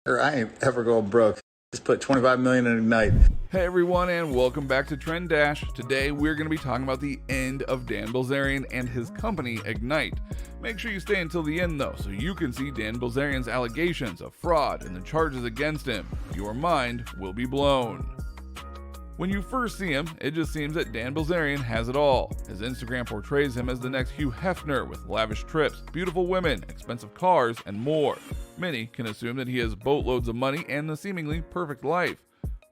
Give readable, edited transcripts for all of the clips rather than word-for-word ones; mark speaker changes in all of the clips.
Speaker 1: Or I ain't ever going broke. Just put 25 million in Ignite.
Speaker 2: Hey everyone, and welcome back to Trend Dash. Today we're going to be talking about the end of Dan Bilzerian and his company Ignite. Make sure you stay until the end though, so you can see Dan Bilzerian's allegations of fraud and the charges against him. Your mind will be blown. When you first see him, it just seems that Dan Bilzerian has it all. His Instagram portrays him as the next Hugh Hefner with lavish trips, beautiful women, expensive cars, and more. Many can assume that he has boatloads of money and a seemingly perfect life.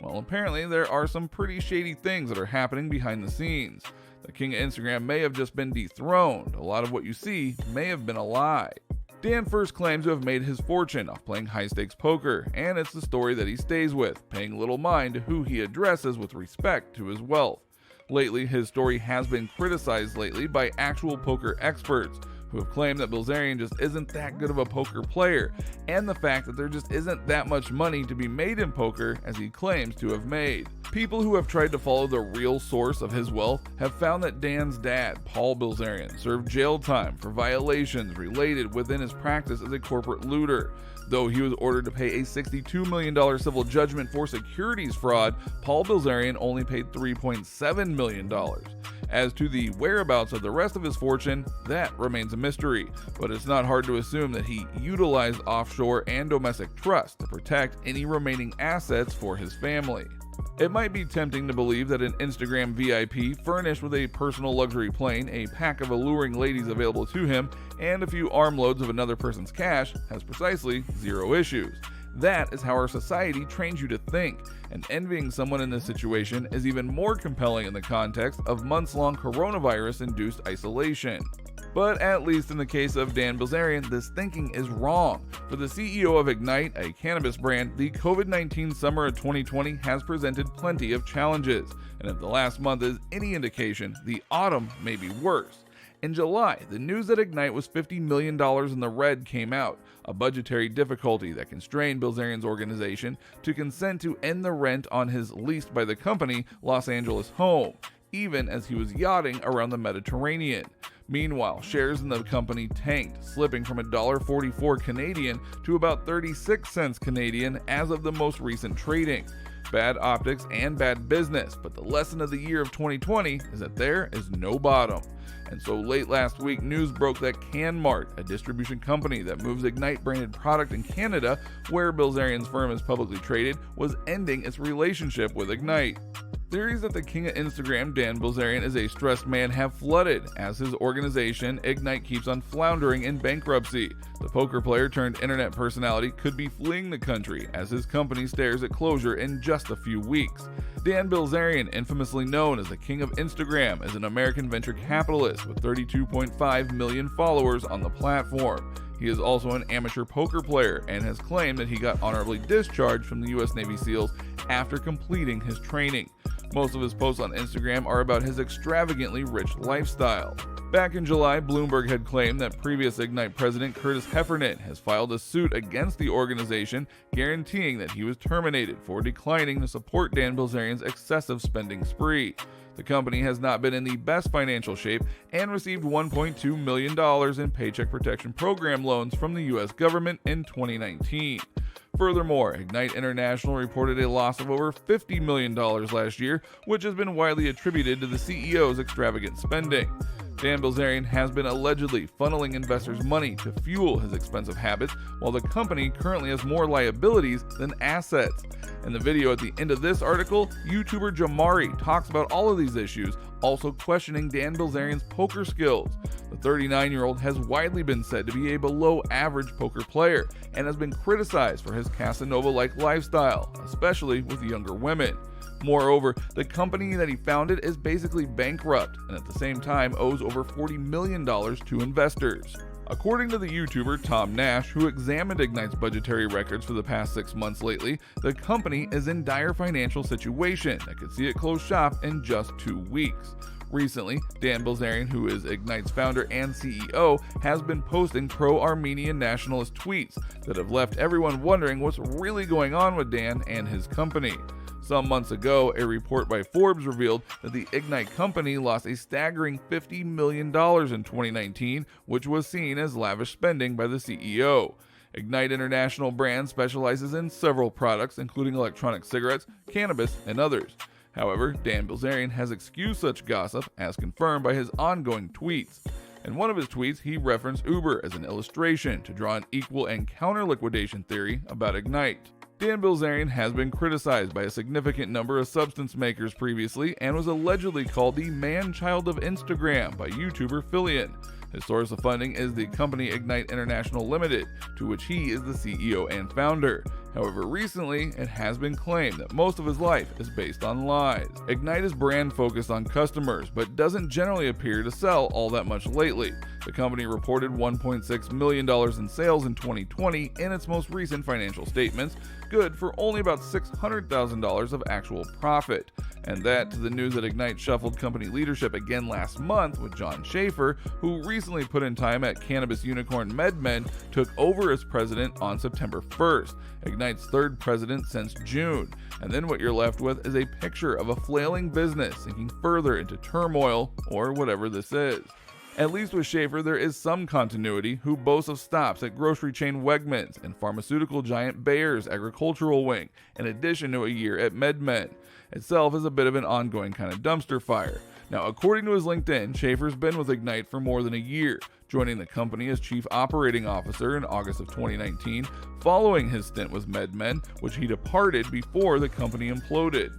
Speaker 2: Well, apparently there are some pretty shady things that are happening behind the scenes. The king of Instagram may have just been dethroned. A lot of what you see may have been a lie. Dan first claims to have made his fortune off playing high-stakes poker, and it's the story that he stays with, paying little mind to who he addresses with respect to his wealth. Lately, his story has been criticized by actual poker experts, who have claimed that Bilzerian just isn't that good of a poker player, and the fact that there just isn't that much money to be made in poker as he claims to have made. People who have tried to follow the real source of his wealth have found that Dan's dad, Paul Bilzerian, served jail time for violations related within his practice as a corporate looter. Though he was ordered to pay a $62 million civil judgment for securities fraud, Paul Bilzerian only paid $3.7 million. As to the whereabouts of the rest of his fortune, that remains a mystery, but it's not hard to assume that he utilized offshore and domestic trusts to protect any remaining assets for his family. It might be tempting to believe that an Instagram VIP furnished with a personal luxury plane, a pack of alluring ladies available to him, and a few armloads of another person's cash has precisely zero issues. That is how our society trains you to think, and envying someone in this situation is even more compelling in the context of months-long coronavirus-induced isolation. But at least in the case of Dan Bilzerian, this thinking is wrong. For the CEO of Ignite, a cannabis brand, the COVID-19 summer of 2020 has presented plenty of challenges, and if the last month is any indication, the autumn may be worse. In July, the news that Ignite was $50 million in the red came out, a budgetary difficulty that constrained Bilzerian's organization to consent to end the rent on his leased by the company Los Angeles home, even as he was yachting around the Mediterranean. Meanwhile, shares in the company tanked, slipping from $1.44 Canadian to about 36 cents Canadian as of the most recent trading. Bad optics and bad business, but the lesson of the year of 2020 is that there is no bottom. And so late last week, news broke that CanMart, a distribution company that moves Ignite branded product in Canada, where Bilzerian's firm is publicly traded, was ending its relationship with Ignite. Theories that the king of Instagram, Dan Bilzerian, is a stressed man have flooded, as his organization, Ignite, keeps on floundering in bankruptcy. The poker player turned internet personality could be fleeing the country as his company stares at closure in just a few weeks. Dan Bilzerian, infamously known as the king of Instagram, is an American venture capitalist with 32.5 million followers on the platform. He is also an amateur poker player and has claimed that he got honorably discharged from the U.S. Navy SEALs after completing his training. Most of his posts on Instagram are about his extravagantly rich lifestyle. Back in July, Bloomberg had claimed that previous Ignite president Curtis Heffernan has filed a suit against the organization, guaranteeing that he was terminated for declining to support Dan Bilzerian's excessive spending spree. The company has not been in the best financial shape and received $1.2 million in Paycheck Protection Program loans from the U.S. government in 2019. Furthermore, Ignite International reported a loss of over $50 million last year, which has been widely attributed to the CEO's extravagant spending. Dan Bilzerian has been allegedly funneling investors' money to fuel his expensive habits, while the company currently has more liabilities than assets. In the video at the end of this article, YouTuber Jamari talks about all of these issues, also questioning Dan Bilzerian's poker skills. The 39-year-old has widely been said to be a below-average poker player and has been criticized for his Casanova-like lifestyle, especially with younger women. Moreover, the company that he founded is basically bankrupt and at the same time owes over $40 million to investors. According to the YouTuber Tom Nash, who examined Ignite's budgetary records for the past 6 months lately, the company is in dire financial situation that could see it close shop in just 2 weeks. Recently, Dan Bilzerian, who is Ignite's founder and CEO, has been posting pro-Armenian nationalist tweets that have left everyone wondering what's really going on with Dan and his company. Some months ago, a report by Forbes revealed that the Ignite company lost a staggering $50 million in 2019, which was seen as lavish spending by the CEO. Ignite International brand specializes in several products, including electronic cigarettes, cannabis, and others. However, Dan Bilzerian has excused such gossip, as confirmed by his ongoing tweets. In one of his tweets, he referenced Uber as an illustration to draw an equal and counter liquidation theory about Ignite. Dan Bilzerian has been criticized by a significant number of substance makers previously and was allegedly called the man-child of Instagram by YouTuber Fillion. His source of funding is the company Ignite International Limited, to which he is the CEO and founder. However, recently, it has been claimed that most of his life is based on lies. Ignite is brand focused on customers, but doesn't generally appear to sell all that much lately. The company reported $1.6 million in sales in 2020 in its most recent financial statements, good for only about $600,000 of actual profit. And that to the news that Ignite shuffled company leadership again last month, with John Schaefer, who recently put in time at cannabis unicorn MedMen, took over as president on September 1st, Ignite's third president since June. And then what you're left with is a picture of a flailing business sinking further into turmoil, or whatever this is. At least with Schaefer, there is some continuity, who boasts of stops at grocery chain Wegmans and pharmaceutical giant Bayer's agricultural wing, in addition to a year at MedMen. Itself is a bit of an ongoing kind of dumpster fire. Now, according to his LinkedIn, Schaefer's been with Ignite for more than a year, joining the company as Chief Operating Officer in August of 2019, following his stint with MedMen, which he departed before the company imploded.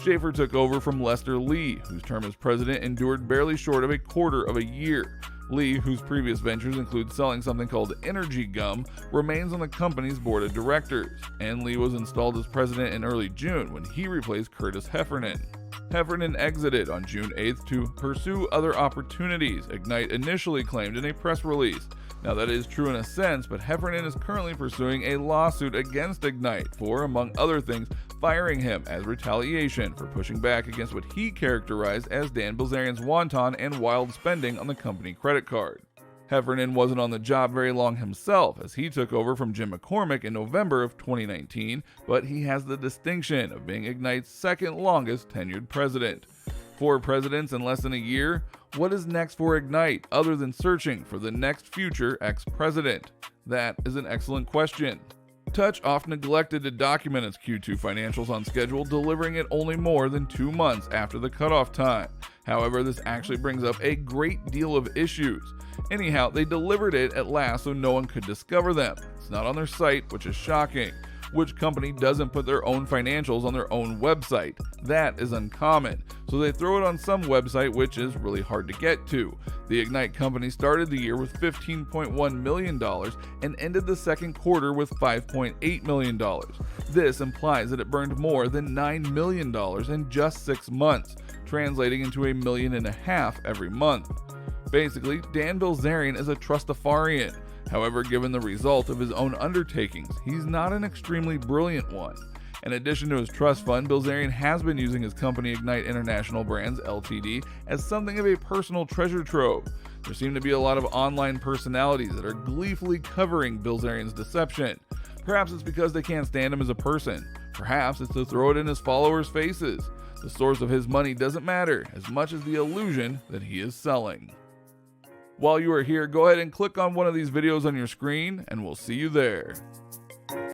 Speaker 2: Schaefer took over from Lester Lee, whose term as president endured barely short of a quarter of a year. Lee, whose previous ventures include selling something called Energy Gum, remains on the company's board of directors, and Lee was installed as president in early June when he replaced Curtis Heffernan. Heffernan exited on June 8th to pursue other opportunities, Ignite initially claimed in a press release. Now that is true in a sense, but Heffernan is currently pursuing a lawsuit against Ignite for, among other things, firing him as retaliation for pushing back against what he characterized as Dan Bilzerian's wanton and wild spending on the company credit card. Heffernan wasn't on the job very long himself, as he took over from Jim McCormick in November of 2019, but he has the distinction of being Ignite's second longest tenured president. 4 presidents in less than a year? What is next for Ignite other than searching for the next future ex-president? That is an excellent question. Touch oft neglected to document its Q2 financials on schedule, delivering it only more than 2 months after the cutoff time. However, this actually brings up a great deal of issues. Anyhow, they delivered it at last so no one could discover them. It's not on their site, which is shocking. Which company doesn't put their own financials on their own website? That is uncommon. So they throw it on some website, which is really hard to get to. The Ignite company started the year with $15.1 million and ended the second quarter with $5.8 million. This implies that it burned more than $9 million in just 6 months, translating into $1.5 million every month. Basically, Dan Bilzerian is a trustafarian. However, given the result of his own undertakings, he's not an extremely brilliant one. In addition to his trust fund, Bilzerian has been using his company Ignite International Brands Ltd. as something of a personal treasure trove. There seem to be a lot of online personalities that are gleefully covering Bilzerian's deception. Perhaps it's because they can't stand him as a person. Perhaps it's to throw it in his followers' faces. The source of his money doesn't matter as much as the illusion that he is selling. While you are here, go ahead and click on one of these videos on your screen, and we'll see you there.